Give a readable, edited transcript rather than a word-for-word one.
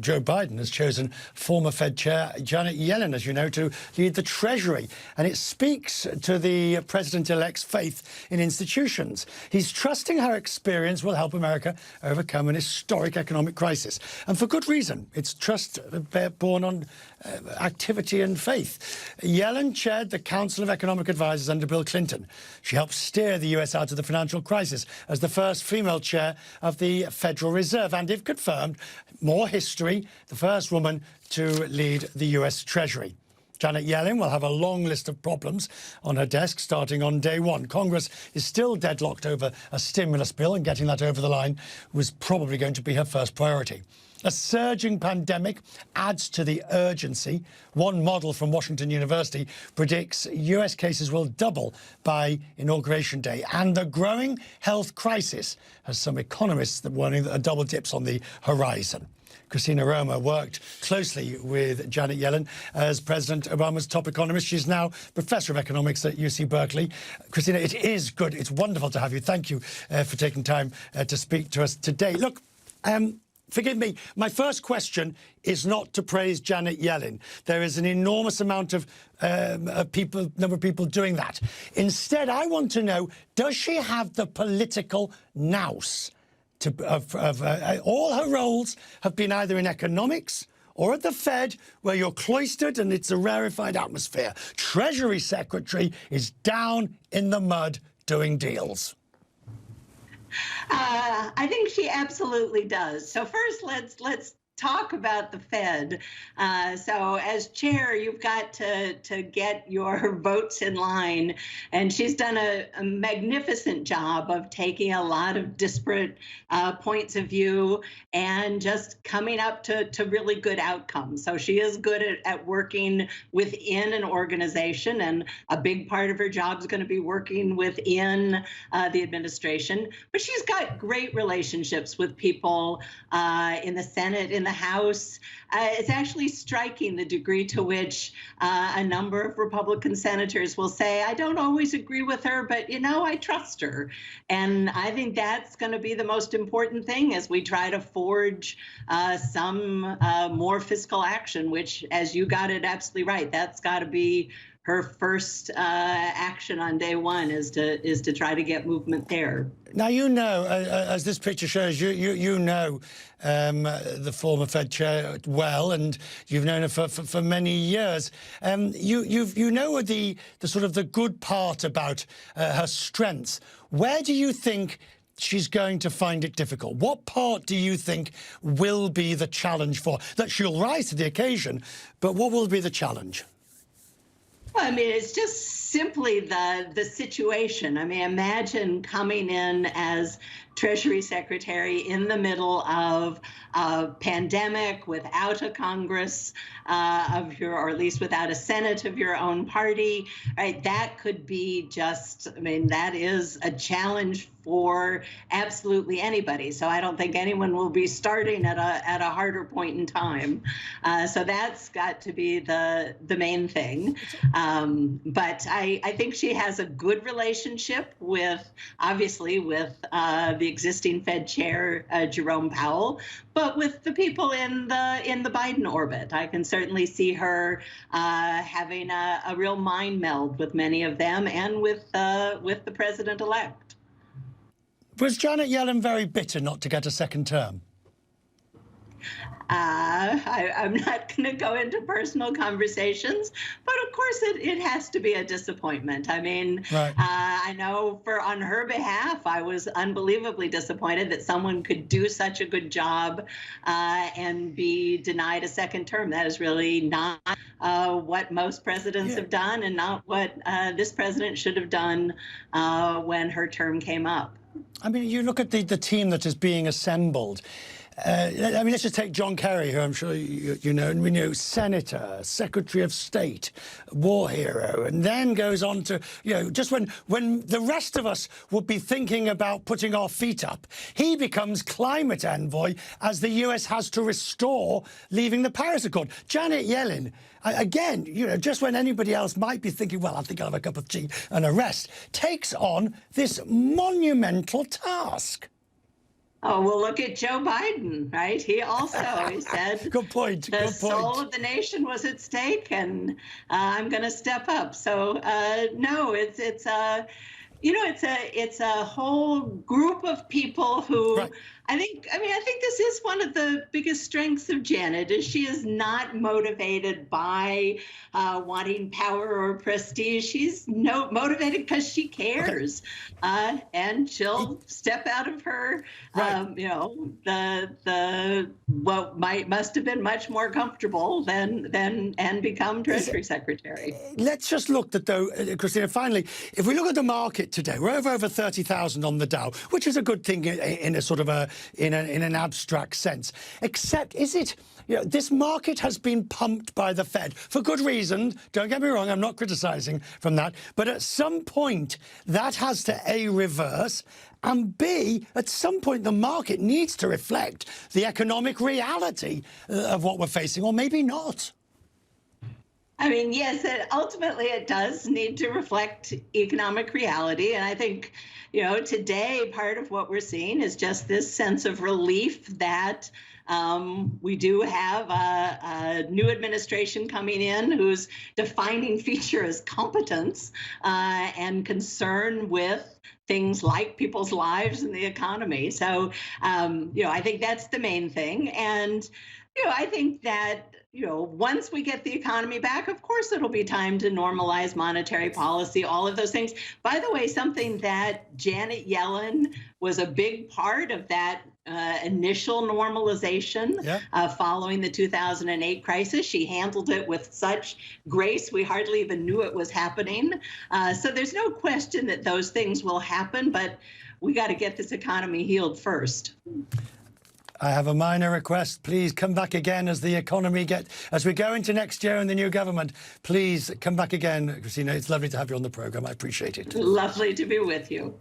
Joe Biden has chosen former Fed Chair Janet Yellen, as you know, to lead the Treasury. And it speaks to the president-elect's faith in institutions. He's trusting her experience will help America overcome an historic economic crisis. And for good reason. It's trust born on activity and faith. Yellen chaired the Council of Economic Advisers under Bill Clinton. She helped steer the US out of the financial crisis as the first female chair of the Federal Reserve, and if confirmed, more history, the first woman to lead the US Treasury. Janet Yellen will have a long list of problems on her desk starting on day one. Congress is still deadlocked over a stimulus bill, and getting that over the line was probably going to be her first priority. A surging pandemic adds to the urgency. One model from Washington University predicts US cases will double by Inauguration Day. And the growing health crisis has some economists that warning that a double dip's on the horizon. Christina worked closely with Janet Yellen as President Obama's top economist. She's now Professor of Economics at UC Berkeley. Christina, it is good. It's wonderful to have you. Thank you for taking time to speak to us today. Look, forgive me, my first question is not to praise Janet Yellen. There is an enormous amount of number of people doing that. Instead, I want to know, does she have the political nous? All her roles have been either in economics or at the Fed, where you're cloistered and it's a rarefied atmosphere. Treasury Secretary is down in the mud doing deals. I think she absolutely does. So first, let's talk about the Fed. So as chair, you've got to get your votes in line. And she's done a magnificent job of taking a lot of disparate points of view and just coming up to really good outcomes. So she is good at working within an organization, and a big part of her job is going to be working within the administration. But she's got great relationships with people in the Senate, in the House. It's actually striking the degree to which a number of Republican senators will say, I don't always agree with her, but, you know, I trust her. And I think that's going to be the most important thing as we try to forge some more fiscal action, which, as you got it absolutely right, that's got to be her first action on day one, is to try to get movement there. Now, you know, as this picture shows, you know the former Fed chair well, and you've known her for many years. You know the sort of the good part about her strengths. Where do you think she's going to find it difficult? What part do you think will be the challenge for that? She'll rise to the occasion, but what will be the challenge? Well, I mean, it's just simply the situation. I mean, imagine coming in as Treasury Secretary in the middle of a pandemic, without a Congress or at least without a Senate of your own party, right? That could be just, I mean, that is a challenge for absolutely anybody. So I don't think anyone will be starting at a harder point in time. So that's got to be the main thing. But I think she has a good relationship obviously with the existing Fed chair, Jerome Powell, but with the people in the Biden orbit. I can certainly see her having a real mind meld with many of them and with the president-elect. Was Janet Yellen very bitter not to get a second term? I'm not going to go into personal conversations, but of course it has to be a disappointment. I mean, right. I know on her behalf, I was unbelievably disappointed that someone could do such a good job and be denied a second term. That is really not what most presidents have done, and not what this president should have done when her term came up. I mean, you look at the team that is being assembled. I mean, let's just take John Kerry, who I'm sure you know, and we know, Senator, Secretary of State, war hero, and then goes on to, you know, just when the rest of us would be thinking about putting our feet up, he becomes climate envoy as the US has to restore leaving the Paris Accord. Janet Yellen, again, you know, just when anybody else might be thinking, well, I think I'll have a cup of tea and a rest, takes on this monumental task. Oh, well, look at Joe Biden, right? He said Good point. the Good soul point. of the nation was at stake, and I'm going to step up. So no, it's a it's a whole group of people who Right. I think this is one of the biggest strengths of Janet is she is not motivated by wanting power or prestige. She's motivated because she Okay. cares, and she'll step out of her Right. the what must have been much more comfortable than and become Is it, Treasury Secretary. let's just look at, though, Christina, finally, if we look at the market today, we're over 30,000 on the Dow, which is a good thing in a sort of in an abstract sense. Except, is it, this market has been pumped by the Fed for good reason. Don't get me wrong, I'm not criticizing from that. But at some point, that has to A, reverse, and B, at some point, the market needs to reflect the economic reality of what we're facing, or maybe not. I mean, yes, ultimately it does need to reflect economic reality. And I think, today part of what we're seeing is just this sense of relief that we do have a new administration coming in whose defining feature is competence and concern with things like people's lives and the economy. So, I think that's the main thing. And I think that, once we get the economy back, of course, it'll be time to normalize monetary policy, all of those things. By the way, something that Janet Yellen was a big part of that initial normalization Yeah. following the 2008 crisis. She handled it with such grace, we hardly even knew it was happening. So there's no question that those things will happen, but we got to get this economy healed first. I have a minor request. Please come back again as the economy as we go into next year and the new government. Please come back again, Christina. It's lovely to have you on the program. I appreciate it. Lovely to be with you.